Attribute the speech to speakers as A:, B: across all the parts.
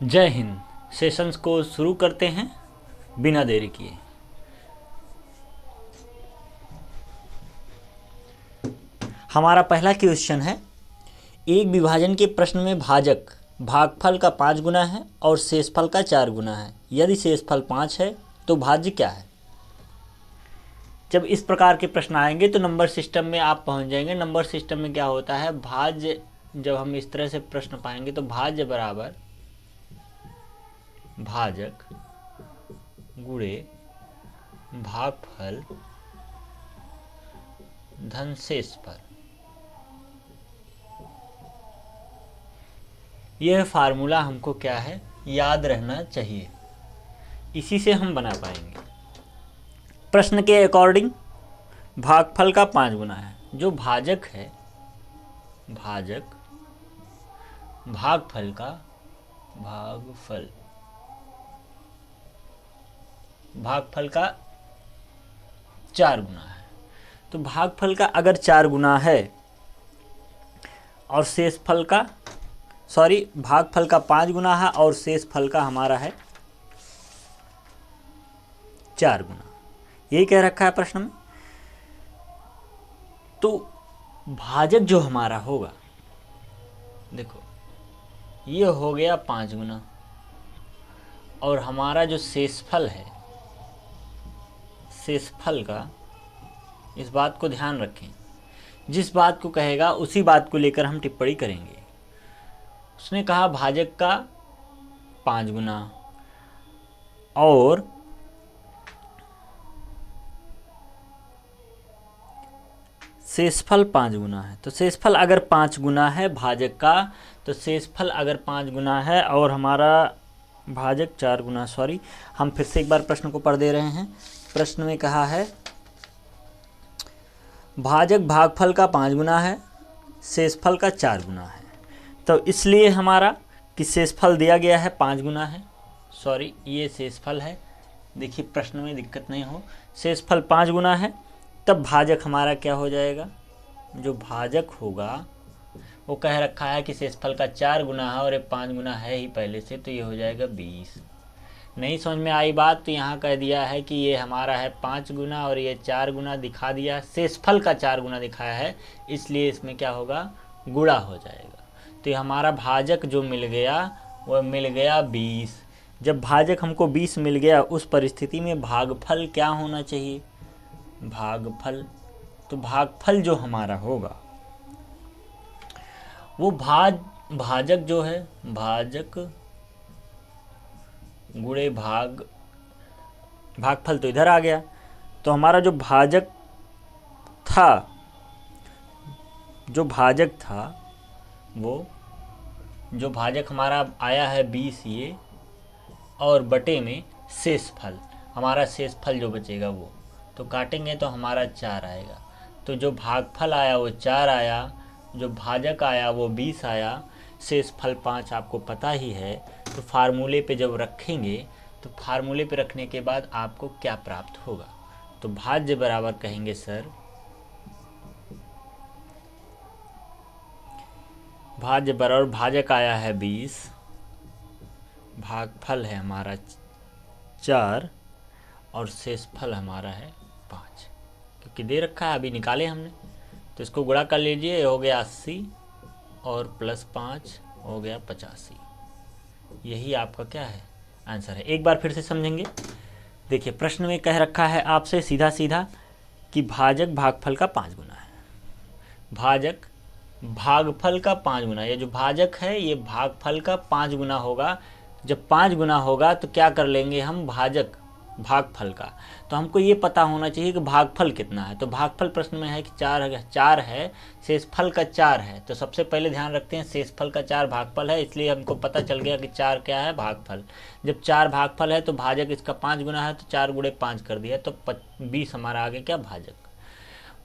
A: जय हिंद। सेशंस को शुरू करते हैं बिना देरी किए। हमारा पहला क्वेश्चन है, एक विभाजन के प्रश्न में भाजक भागफल का 5 गुना है और शेषफल का 4 गुना है। यदि शेषफल 5 है तो भाज्य क्या है। जब इस प्रकार के प्रश्न आएंगे तो नंबर सिस्टम में आप पहुंच जाएंगे। नंबर सिस्टम में क्या होता है, भाज्य जब हम इस तरह से प्रश्न पाएंगे तो भाज्य बराबर भाजक गुणे भागफल धन शेषफल। यह फार्मूला हमको क्या है, याद रहना चाहिए। इसी से हम बना पाएंगे। प्रश्न के अकॉर्डिंग भागफल का 5 गुना है। जो भाजक है, भाजक भागफल का भागफल का 4 गुना है। तो भागफल का अगर 4 गुना है और शेषफल का भागफल का 5 गुना है और शेषफल का हमारा है 4 गुना, यही कह रखा है प्रश्न में। तो भाजक जो हमारा होगा, देखो ये हो गया 5 गुना और हमारा जो शेषफल है, शेषफल का, इस बात को ध्यान रखें, जिस बात को कहेगा उसी बात को लेकर हम टिप्पणी करेंगे। उसने कहा भाजक का 5 गुना और शेषफल 5 गुना है। तो शेषफल अगर 5 गुना है भाजक का, तो शेषफल अगर 5 गुना है और हमारा भाजक 4 गुना, हम फिर से एक बार प्रश्न को पढ़ दे रहे हैं। प्रश्न में कहा है भाजक भागफल का 5 गुना है, शेषफल का 4 गुना है। तो इसलिए हमारा कि शेषफल दिया गया है 5 गुना है, ये शेषफल है। देखिए प्रश्न में दिक्कत नहीं हो, शेषफल 5 गुना है, तब भाजक हमारा क्या हो जाएगा, जो भाजक होगा वो कह रखा है कि शेषफल का 4 गुना है और ये 5 गुना है ही पहले से, तो ये हो जाएगा 20। नहीं समझ में आई बात तो यहाँ कह दिया है कि ये हमारा है 5 गुना और ये 4 गुना दिखा दिया, शेषफल का 4 गुना दिखाया है, इसलिए इसमें क्या होगा, गुणा हो जाएगा। तो ये हमारा भाजक जो मिल गया वह मिल गया 20। जब भाजक हमको 20 मिल गया, उस परिस्थिति में भागफल क्या होना चाहिए, भागफल। तो भागफल जो हमारा होगा वो भाजक जो है, भाजक गुणे भागफल तो इधर आ गया। तो हमारा जो भाजक था वो, जो भाजक हमारा आया है 20 ये, और बटे में शेषफल, हमारा शेषफल जो बचेगा वो, तो काटेंगे तो हमारा 4 आएगा। तो जो भागफल आया वो 4 आया, जो भाजक आया वो 20 आया, शेषफल 5 आपको पता ही है। तो फार्मूले पे जब रखेंगे तो फार्मूले पे रखने के बाद आपको क्या प्राप्त होगा, तो भाज्य बराबर कहेंगे सर, भाज्य बराबर भाजक आया है 20, भागफल है हमारा 4 और शेषफल हमारा है 5, क्योंकि दे रखा है अभी निकाले हमने। तो इसको गुणा कर लीजिए, हो गया 80 और प्लस 5 हो गया 85। यही आपका क्या है, आंसर है। एक बार फिर से समझेंगे। देखिए प्रश्न में कह रखा है आपसे सीधा सीधा कि भाजक भागफल का 5 गुना है, भाजक भागफल का 5 गुना, ये जो भाजक है ये भागफल का 5 गुना होगा। जब 5 गुना होगा तो क्या कर लेंगे हम, भाजक भागफल का, तो हमको ये पता होना चाहिए कि भागफल कितना है। तो भागफल प्रश्न में है कि 4 है, शेषफल का 4 है। तो सबसे पहले ध्यान रखते हैं शेषफल का 4 भागफल है, इसलिए हमको पता चल गया कि 4 क्या है, भागफल। जब 4 भागफल है तो भाजक इसका 5 गुना है, तो 4 गुणे 5 कर दिया, तो 20 हमारा आगे क्या, भाजक।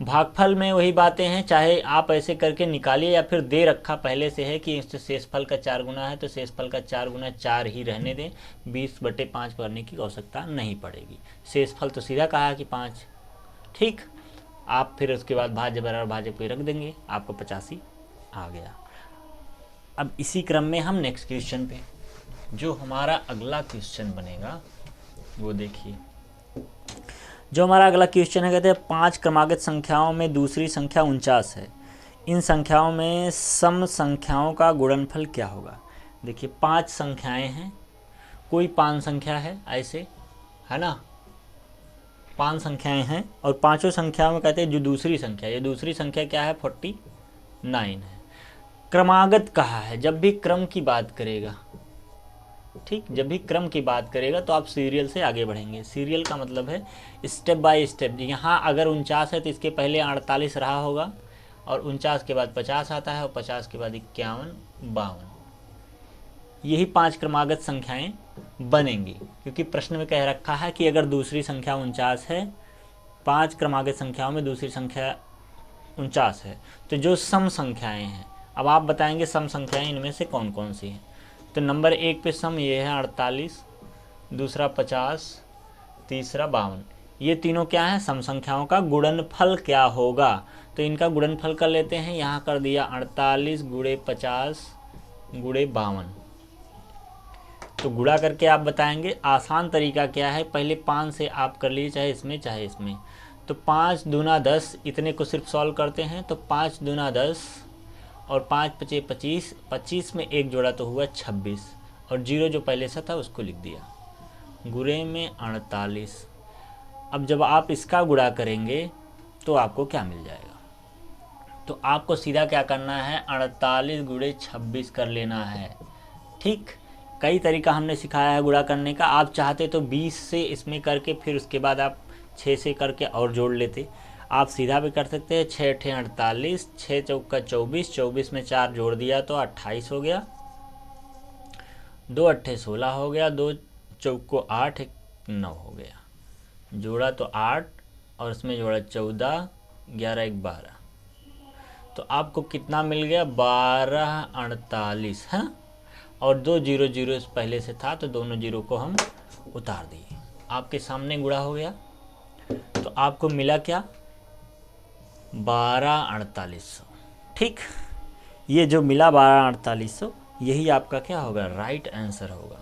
A: भागफल में वही बातें हैं, चाहे आप ऐसे करके निकालिए या फिर दे रखा पहले से है कि शेषफल का 4 गुना है, तो शेषफल का 4 गुना 4 ही रहने दें, 20/5 करने की आवश्यकता नहीं पड़ेगी। शेषफल तो सीधा कहा है कि 5, ठीक। आप फिर उसके बाद भाज्य बराबर भाज्य पे रख देंगे, आपको 85 आ गया। अब इसी क्रम में हम नेक्स्ट क्वेश्चन पे जो हमारा अगला क्वेश्चन बनेगा वो देखिए। जो हमारा अगला क्वेश्चन है, कहते हैं 5 क्रमागत संख्याओं में दूसरी संख्या 49 है। इन संख्याओं में सम संख्याओं का गुणनफल क्या होगा। देखिए 5 संख्याएं हैं, कोई 5 संख्या है ऐसे, है ना, 5 संख्याएं हैं और पांचों संख्याओं में कहते हैं जो दूसरी संख्या, ये दूसरी संख्या क्या है 49 है। क्रमागत कहा है, जब भी क्रम की बात करेगा, ठीक, जब भी क्रम की बात करेगा तो आप सीरियल से आगे बढ़ेंगे। सीरियल का मतलब है स्टेप बाय स्टेप। यहाँ अगर 49 है तो इसके पहले 48 रहा होगा और 49 के बाद 50 आता है और 50 के बाद 51, 52, यही 5 क्रमागत संख्याएं बनेंगी। क्योंकि प्रश्न में कह रखा है कि अगर दूसरी संख्या 49 है, 5 क्रमागत संख्याओं में दूसरी संख्या 49 है, तो जो सम संख्याएं हैं, अब आप बताएंगे सम संख्याएं इनमें से कौन कौन सी हैं। तो नंबर 1 पे सम ये है 48, दूसरा 50, तीसरा 52। ये तीनों क्या है, सम संख्याओं का गुणनफल क्या होगा। तो इनका गुणनफल कर लेते हैं। यहाँ कर दिया 48 गुणे 50 गुणे 52। तो गुणा करके आप बताएंगे। आसान तरीका क्या है, पहले 5 से आप कर लीजिए, चाहे इसमें चाहे इसमें। तो 5 दूना 10, इतने को सिर्फ सॉल्व करते हैं। तो 5 दूना 10 और 5 पचे 25, 25 में एक जोड़ा तो हुआ 26 और 0 जो पहले से था उसको लिख दिया। गुणे में 48। अब जब आप इसका गुणा करेंगे तो आपको क्या मिल जाएगा। तो आपको सीधा क्या करना है, 48 गुणे 26 कर लेना है। ठीक, कई तरीका हमने सिखाया है गुणा करने का। आप चाहते तो 20 से इसमें करके फिर उसके बाद आप 6 से करके और जोड़ लेते। आप सीधा भी कर सकते हैं। 6 × 48, 6 चौका 24, 24 में 4 जोड़ दिया तो 28 हो गया, 2 अट्ठे 16 हो गया, 2 चौको 8, 9 हो गया। जोड़ा तो 8 और इसमें जोड़ा 14, 11 1 12। तो आपको कितना मिल गया, 1248 है। और 2 0 0 पहले से था तो दोनों जीरो को हम उतार दिए। आपके सामने गुणा हो गया। तो आपको मिला क्या, 12,4800। ठीक, ये जो मिला 12,4800, यही आपका क्या होगा, राइट आंसर होगा।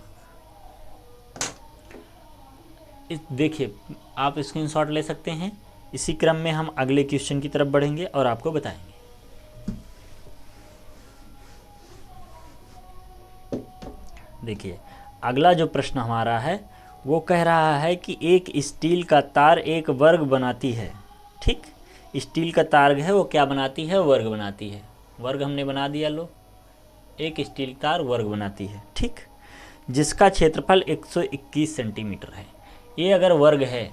A: देखिए आप स्क्रीनशॉट ले सकते हैं। इसी क्रम में हम अगले क्वेश्चन की तरफ बढ़ेंगे और आपको बताएंगे। देखिए अगला जो प्रश्न हमारा है वो कह रहा है कि एक स्टील का तार एक वर्ग बनाती है। ठीक, स्टील का तार है वो क्या बनाती है, वर्ग बनाती है। वर्ग हमने बना दिया, लो, एक स्टील तार वर्ग बनाती है। ठीक, जिसका क्षेत्रफल 121 सेंटीमीटर है। ये अगर वर्ग है,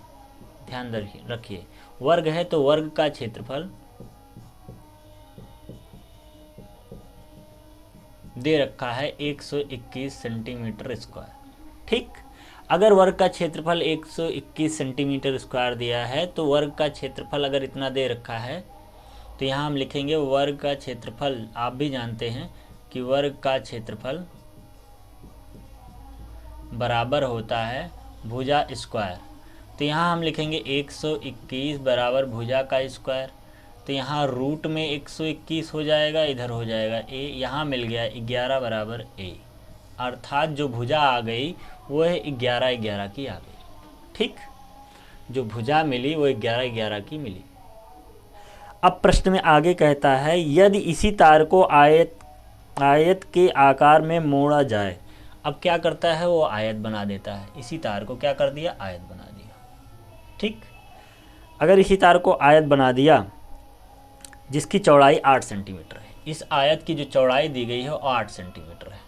A: ध्यान रखिए, वर्ग है तो वर्ग का क्षेत्रफल दे रखा है 121 सेंटीमीटर स्क्वायर। ठीक, अगर वर्ग का क्षेत्रफल 121 सेंटीमीटर स्क्वायर दिया है तो वर्ग का क्षेत्रफल अगर इतना दे रखा है तो यहाँ हम लिखेंगे वर्ग का क्षेत्रफल। आप भी जानते हैं कि वर्ग का क्षेत्रफल बराबर होता है भुजा स्क्वायर। तो यहाँ हम लिखेंगे 121 बराबर भुजा का स्क्वायर। तो यहाँ रूट में 121 हो जाएगा, इधर हो जाएगा a, यहाँ मिल गया 11 बराबर a, अर्थात जो भुजा आ गई वो है 11 11 की आ गई। ठीक, जो भुजा मिली वो 11 11 की मिली। अब प्रश्न में आगे कहता है यदि इसी तार को आयत के आकार में मोड़ा जाए। अब क्या करता है, वो आयत बना देता है। इसी तार को क्या कर दिया, आयत बना दिया। ठीक, अगर इसी तार को आयत बना दिया जिसकी चौड़ाई 8 सेंटीमीटर है। इस आयत की जो चौड़ाई दी गई है वो 8 सेंटीमीटर है।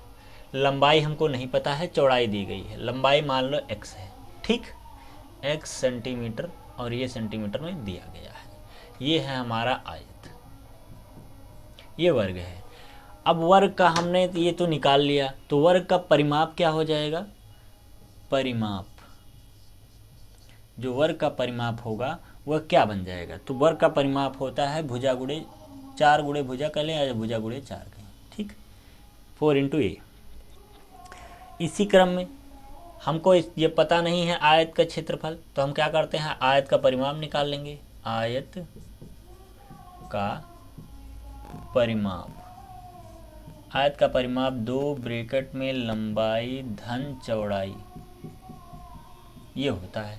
A: लंबाई हमको नहीं पता है, चौड़ाई दी गई है। लंबाई मान लो x है। ठीक, x सेंटीमीटर और ये सेंटीमीटर में दिया गया है। ये है हमारा आयत, ये वर्ग है। अब वर्ग का हमने ये तो निकाल लिया, तो वर्ग का परिमाप क्या हो जाएगा, परिमाप, जो वर्ग का परिमाप होगा वह क्या बन जाएगा। तो वर्ग का परिमाप होता है भुजा गुणे 4 गुणे भुजा कर लें या भुजा गुणे 4 कहें। ठीक, 4 × a। इसी क्रम में हमको ये पता नहीं है आयत का क्षेत्रफल, तो हम क्या करते हैं, आयत का परिमाप निकाल लेंगे। आयत का परिमाप आयत का परिमाप 2 ब्रैकेट में लंबाई धन चौड़ाई ये होता है।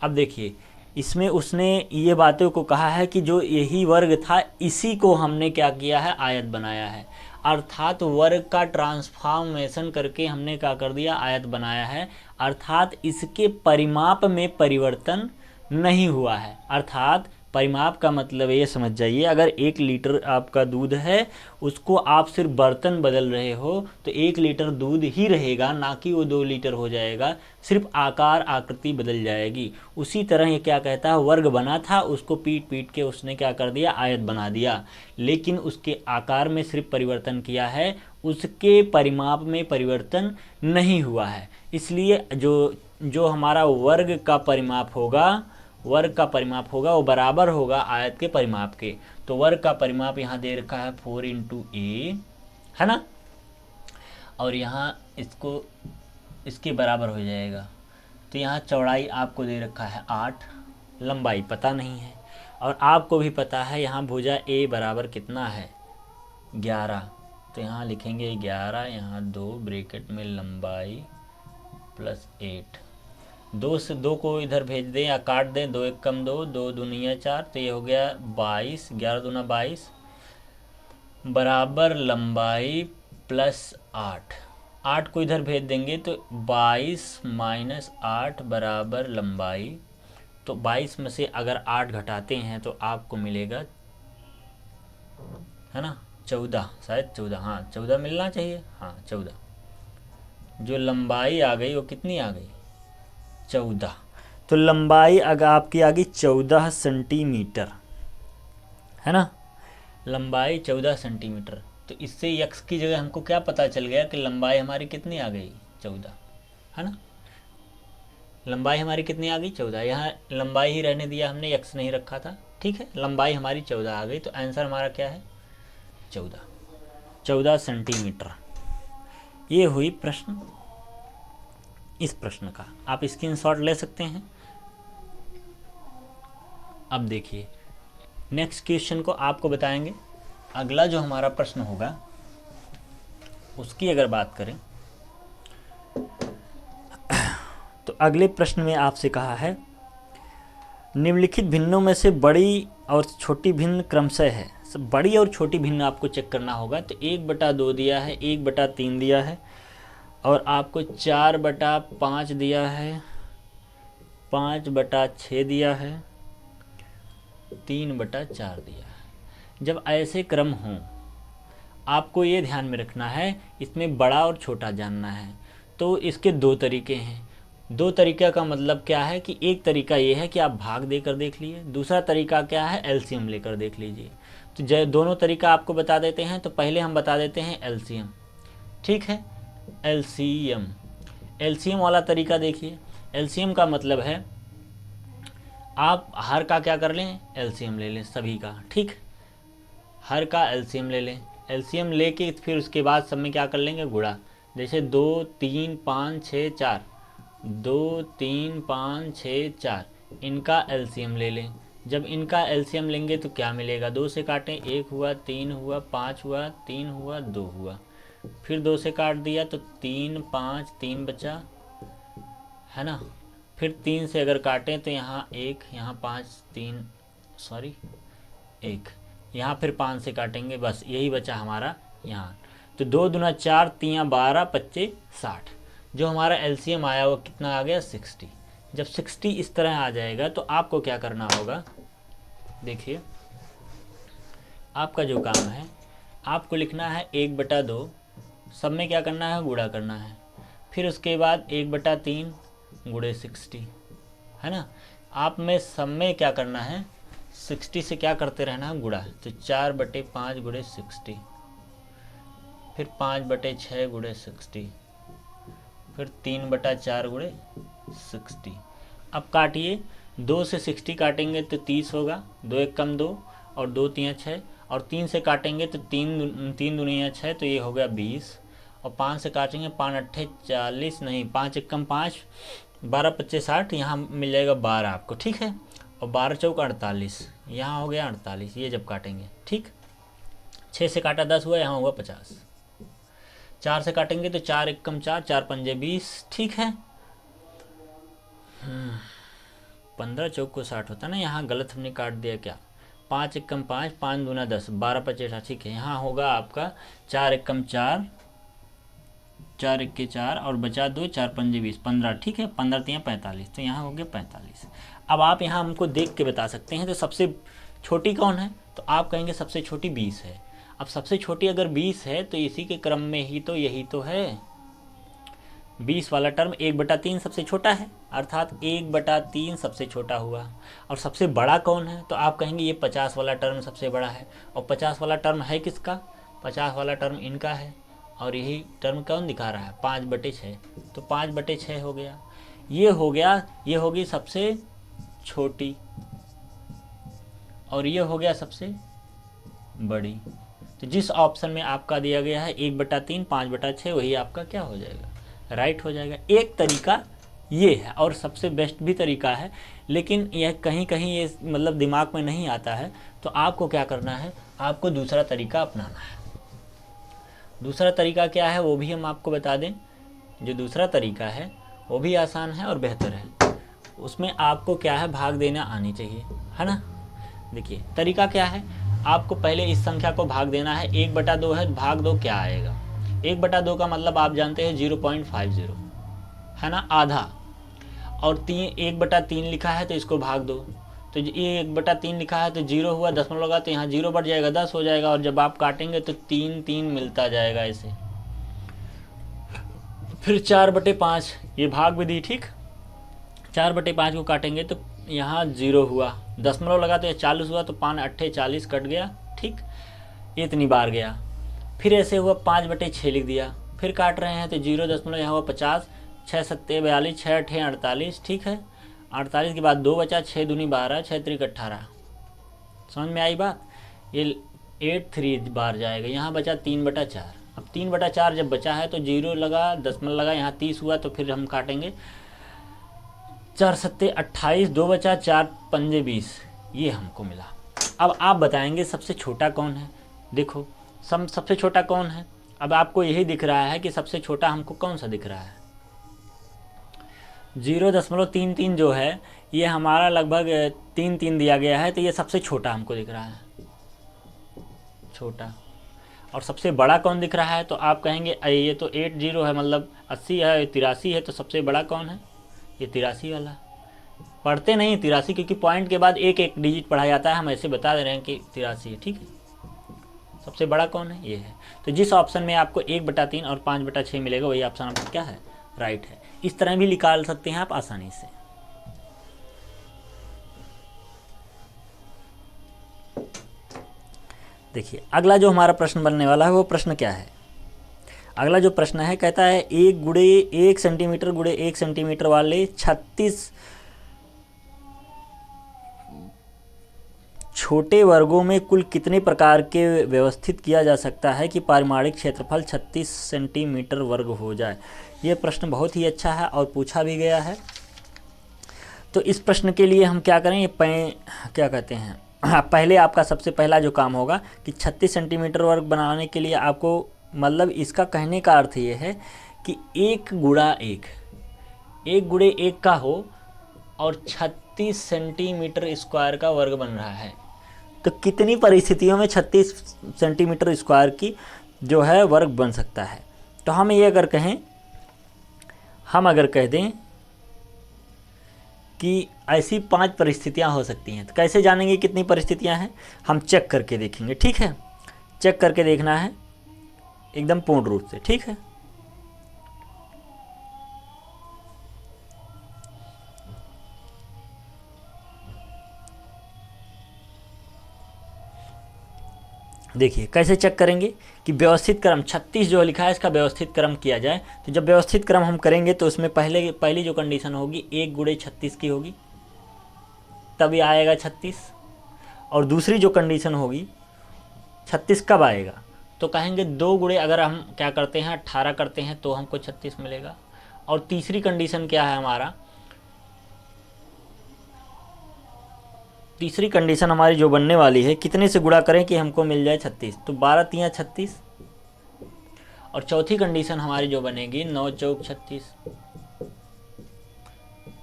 A: अब देखिए इसमें उसने ये बातों को कहा है कि जो यही वर्ग था इसी को हमने क्या किया है, आयत बनाया है। अर्थात वर्ग का ट्रांसफॉर्मेशन करके हमने क्या कर दिया, आयत बनाया है। अर्थात इसके परिमाप में परिवर्तन नहीं हुआ है। अर्थात परिमाप का मतलब ये समझ जाइए, अगर 1 लीटर आपका दूध है, उसको आप सिर्फ बर्तन बदल रहे हो तो 1 लीटर दूध ही रहेगा, ना कि वो 2 लीटर हो जाएगा, सिर्फ आकार आकृति बदल जाएगी। उसी तरह ये क्या कहता है, वर्ग बना था, उसको पीट पीट के उसने क्या कर दिया, आयत बना दिया, लेकिन उसके आकार में सिर्फ परिवर्तन किया है, उसके परिमाप में परिवर्तन नहीं हुआ है। इसलिए जो हमारा वर्ग का परिमाप होगा वो बराबर होगा आयत के परिमाप के। तो वर्ग का परिमाप यहाँ दे रखा है 4 × a, है ना, और यहाँ इसके बराबर हो जाएगा। तो यहाँ चौड़ाई आपको दे रखा है 8, लंबाई पता नहीं है, और आपको भी पता है यहाँ भुजा a बराबर कितना है, 11। तो यहाँ लिखेंगे 11, यहाँ 2 ब्रैकेट में लंबाई प्लस 8। 2 से 2 को इधर भेज दें या काट दें, 2 1 कम 2, 2 दूनिया 4, तो ये हो गया 22, 11 दूना 22 बराबर लंबाई प्लस 8। 8 को इधर भेज देंगे तो 22 माइनस 8 बराबर लंबाई। तो 22 में से अगर 8 घटाते हैं तो आपको मिलेगा, है ना, 14, शायद 14, हाँ 14 मिलना चाहिए, हाँ 14। जो लंबाई आ गई वो कितनी आ गई, 14। तो लंबाई अगर आपकी आ गई 14 सेंटीमीटर, है ना, लंबाई 14 सेंटीमीटर। तो इससे यक्स की जगह हमको क्या पता चल गया कि लंबाई हमारी कितनी आ गई, 14, है ना, लंबाई हमारी कितनी आ गई, 14। यहाँ लंबाई ही रहने दिया हमने, यक्स नहीं रखा था, ठीक है, लंबाई हमारी 14 आ गई। तो आंसर हमारा क्या है, 14 सेंटीमीटर। ये हुई प्रश्न, इस प्रश्न का आप स्क्रीनशॉट ले सकते हैं। अब देखिए नेक्स्ट क्वेश्चन को आपको बताएंगे। अगला जो हमारा प्रश्न होगा उसकी अगर बात करें तो अगले प्रश्न में आपसे कहा है, निम्नलिखित भिन्नों में से बड़ी और छोटी भिन्न क्रमशः है। बड़ी और छोटी भिन्न आपको चेक करना होगा। तो 1/2 दिया है, 1/3 दिया है, और आपको 4/5 दिया है, 5/6 दिया है, 3/4 दिया है। जब ऐसे क्रम हों आपको ये ध्यान में रखना है, इसमें बड़ा और छोटा जानना है। तो इसके 2 तरीके हैं। 2 तरीका का मतलब क्या है कि एक तरीका ये है कि आप भाग देकर देख लीजिए, दूसरा तरीका क्या है, एलसीएम लेकर देख लीजिए। तो दोनों तरीका आपको बता देते हैं। तो पहले हम बता देते हैं एलसीएम, ठीक है, एलसीएम वाला तरीका देखिए। एलसीएम का मतलब है आप हर का क्या कर लें, एलसीएम ले लें सभी का, ठीक, हर का एलसीएम ले लें। एलसीएम लेके फिर उसके बाद सब में क्या कर लेंगे, गुणा। जैसे 2 3 5 6 4, 2 3 5 6 4, इनका एलसीएम ले लें। जब इनका एलसीएम लेंगे तो क्या मिलेगा, 2 से काटें, 1 हुआ, 3 हुआ, 5 हुआ, 3 हुआ, 2 हुआ, फिर 2 से काट दिया तो 3 5, 3 बचा, है ना, फिर 3 से अगर काटें तो यहाँ 1, यहाँ 5, 3 सॉरी 1, यहाँ फिर 5 से काटेंगे, बस यही बचा हमारा यहाँ। तो 2 दूना 4, 3 12, 25 60। जो हमारा एलसीएम आया वो कितना आ गया, 60। जब 60 इस तरह आ जाएगा तो आपको क्या करना होगा, देखिए आपका जो काम है आपको लिखना है 1/2, सब में क्या करना है, गुणा करना है। फिर उसके बाद 1/3 गुणे 60, है ना। आप में सब में क्या करना है, 60 से क्या करते रहना है, गुणा। तो 4/5 गुणे 60, फिर 5/6 गुणे 60, फिर 3/4 गुणे 60। अब काटिए, 2 से 60 काटेंगे तो 30 होगा, 2 1 कम 2 और 2 3 6, और 3 से काटेंगे तो 3 दूनिया 6, तो ये हो गया 20, और 5 से काटेंगे 5 8 40, नहीं 5 1 कम 5, 12 25 60, यहाँ मिल जाएगा 12 आपको, ठीक है, और 12 चौक 48, यहाँ हो गया 48, ये जब काटेंगे, ठीक। 6 से काटा 10 हुआ, यहाँ हुआ 50। 4 से काटेंगे तो 4 एकम 4, 4 पंजे 20, ठीक है। 15 चौक को 60 होता ना, यहाँ गलत हमने काट दिया क्या। 5 एकम 5, 5 दूना 10, 12 पचे 60, ठीक है। यहाँ होगा आपका 4 एकम 4, 4 इक्के 4 और बचा 2, 4 पंजे 20, 15, ठीक है। 15 तियाँ 45, तो यहाँ हो गया 45। अब आप यहाँ हमको देख के बता सकते हैं तो सबसे छोटी कौन है, तो आप कहेंगे सबसे छोटी 20 है। अब सबसे छोटी अगर 20 है तो इसी के क्रम में ही तो यही तो है 20 वाला टर्म 1/3 सबसे छोटा है, अर्थात 1/3 सबसे छोटा हुआ। और सबसे बड़ा कौन है, तो आप कहेंगे ये 50 वाला टर्म सबसे बड़ा है। और 50 वाला टर्म है किसका, 50 वाला टर्म इनका है। और यही टर्म कौन दिखा रहा है, 5/6, तो 5/6 हो गया। ये हो गया, ये होगी सबसे छोटी और ये हो गया सबसे बड़ी। तो जिस ऑप्शन में आपका दिया गया है 1/3, 5/6, वही आपका क्या हो जाएगा, राइट हो जाएगा। एक तरीका ये है और सबसे बेस्ट भी तरीका है, लेकिन यह कहीं कहीं ये मतलब दिमाग में नहीं आता है, तो आपको क्या करना है, आपको दूसरा तरीका अपनाना है। दूसरा तरीका क्या है वो भी हम आपको बता दें। जो दूसरा तरीका है वो भी आसान है और बेहतर है। उसमें आपको क्या है, भाग देना आनी चाहिए, है ना। देखिए तरीका क्या है, आपको पहले इस संख्या को भाग देना है। 1/2 है, भाग दो क्या आएगा, 1/2 का मतलब आप जानते हैं 0.50, है ना, आधा। और 1/3 लिखा है तो इसको भाग दो, तो ये 1/3 लिखा है तो 0 हुआ, 10 लगा तो यहाँ 0 बढ़ जाएगा, 10 हो जाएगा। और जब आप काटेंगे तो 3 मिलता जाएगा ऐसे। फिर 4/5 ये भाग विधि, ठीक। 4/5 को काटेंगे तो यहाँ 0 हुआ, 10 लगा तो ये 40 हुआ, तो 5 8 40 कट गया, ठीक, ये इतनी बार गया। फिर ऐसे हुआ 5/6 लिख दिया, फिर काट रहे हैं तो 0 दशमलव यहाँ हुआ 50, 6 7 42, 6 8 48, ठीक है। 48 के बाद 2 बचा, 6 दूनी 12, 6 त्रिक 18। समझ में आई बात। ये 8 बार जाएगा, यहाँ बचा 3/4। अब 3/4 जब बचा है तो 0 लगा, दशमलव लगा, यहाँ 30 हुआ, तो फिर हम काटेंगे 4 7 28, 2 बचा, 4 पंजे 20, ये हमको मिला। अब आप बताएंगे सबसे छोटा कौन है। देखो सबसे छोटा कौन है, अब आपको यही दिख रहा है कि सबसे छोटा हमको कौन सा दिख रहा है, 0.33 जो है ये हमारा लगभग 3 दिया गया है, तो ये सबसे छोटा हमको दिख रहा है, छोटा। और सबसे बड़ा कौन दिख रहा है, तो आप कहेंगे अरे ये तो 80 है, मतलब 80 है, 83 है, तो सबसे बड़ा कौन है, ये 83 वाला। पढ़ते नहीं 83, क्योंकि पॉइंट के बाद एक एक डिजिट पढ़ा जाता है, हम ऐसे बता दे रहे हैं कि 83 है, ठीक है। सबसे बड़ा कौन है, ये है। तो जिस ऑप्शन में आपको 1/3 और 5/6 मिलेगा वही ऑप्शन आपका क्या है, राइट है। इस तरह भी निकाल सकते हैं आप आसानी से। देखिए अगला जो हमारा प्रश्न बनने वाला है वो प्रश्न क्या है। अगला जो प्रश्न है कहता है 1 सेंटीमीटर गुणे 1 सेंटीमीटर वाले 36 छोटे वर्गों में कुल कितने प्रकार के व्यवस्थित किया जा सकता है कि पारिमाणिक क्षेत्रफल 36 सेंटीमीटर वर्ग हो जाए। ये प्रश्न बहुत ही अच्छा है और पूछा भी गया है। तो इस प्रश्न के लिए हम क्या करें, क्या कहते हैं, पहले आपका सबसे पहला जो काम होगा कि 36 सेंटीमीटर वर्ग बनाने के लिए आपको, मतलब इसका कहने का अर्थ ये है कि 1 गुणा 1 का हो और 36 सेंटीमीटर स्क्वायर का वर्ग बन रहा है। तो कितनी परिस्थितियों में 36 सेंटीमीटर स्क्वायर की जो है वर्ग बन सकता है। तो हम ये अगर कह दें कि ऐसी 5 परिस्थितियां हो सकती हैं, तो कैसे जानेंगे कितनी परिस्थितियां हैं, हम चेक करके देखेंगे, ठीक है। चेक करके देखना है एकदम पूर्ण रूप से, ठीक है। देखिए कैसे चेक करेंगे कि व्यवस्थित क्रम 36 जो लिखा है इसका व्यवस्थित क्रम किया जाए। तो जब व्यवस्थित क्रम हम करेंगे तो उसमें पहली जो कंडीशन होगी 1 गुणे 36 की होगी, तभी आएगा 36। और दूसरी जो कंडीशन होगी 36 कब आएगा, तो कहेंगे 2 गुणे अगर हम क्या करते हैं 18 करते हैं तो हमको 36 मिलेगा। और तीसरी कंडीशन क्या है हमारा, तीसरी कंडीशन हमारी जो बनने वाली है कितने से गुणा करें कि हमको मिल जाए 36, तो 12 तियाँ 36 और चौथी कंडीशन हमारी जो बनेगी 9 चौक 36।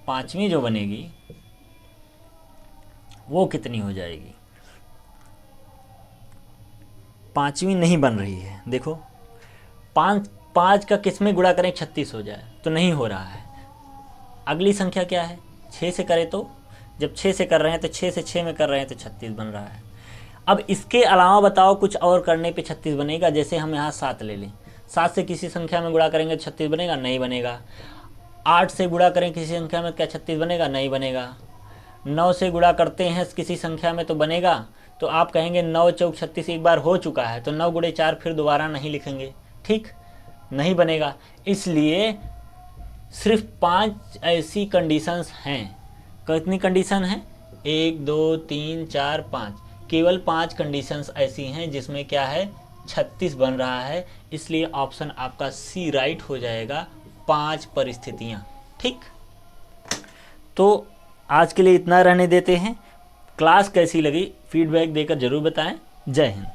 A: पांचवी जो बनेगी वो कितनी हो जाएगी? पांचवी नहीं बन रही है, देखो पाँच का किस में गुणा करें 36 हो जाए, तो नहीं हो रहा है। अगली संख्या क्या है? 6 से करें तो, जब 6 से कर रहे हैं तो 6 से 6 में कर रहे हैं तो 36 बन रहा है। अब इसके अलावा बताओ कुछ और करने पे 36 बनेगा? जैसे हम यहाँ 7 ले लें, 7 से किसी संख्या में गुणा करेंगे तो 36 बनेगा? नहीं बनेगा। 8 से गुणा करें किसी संख्या में, क्या 36 बनेगा? नहीं बनेगा। 9 से गुणा करते हैं किसी संख्या में तो बनेगा? तो आप कहेंगे 9 चौक 36 एक बार हो चुका है, तो 9 गुणे 4 फिर दोबारा नहीं लिखेंगे, ठीक, नहीं बनेगा। इसलिए सिर्फ 5 ऐसी कंडीशंस हैं। कितनी कंडीशन हैं? 1 2 3 4 5, केवल 5 कंडीशंस ऐसी हैं जिसमें क्या है? 36 बन रहा है। इसलिए ऑप्शन आपका सी राइट हो जाएगा, 5 परिस्थितियां, ठीक। तो आज के लिए इतना रहने देते हैं। क्लास कैसी लगी फीडबैक देकर ज़रूर बताएं। जय हिंद।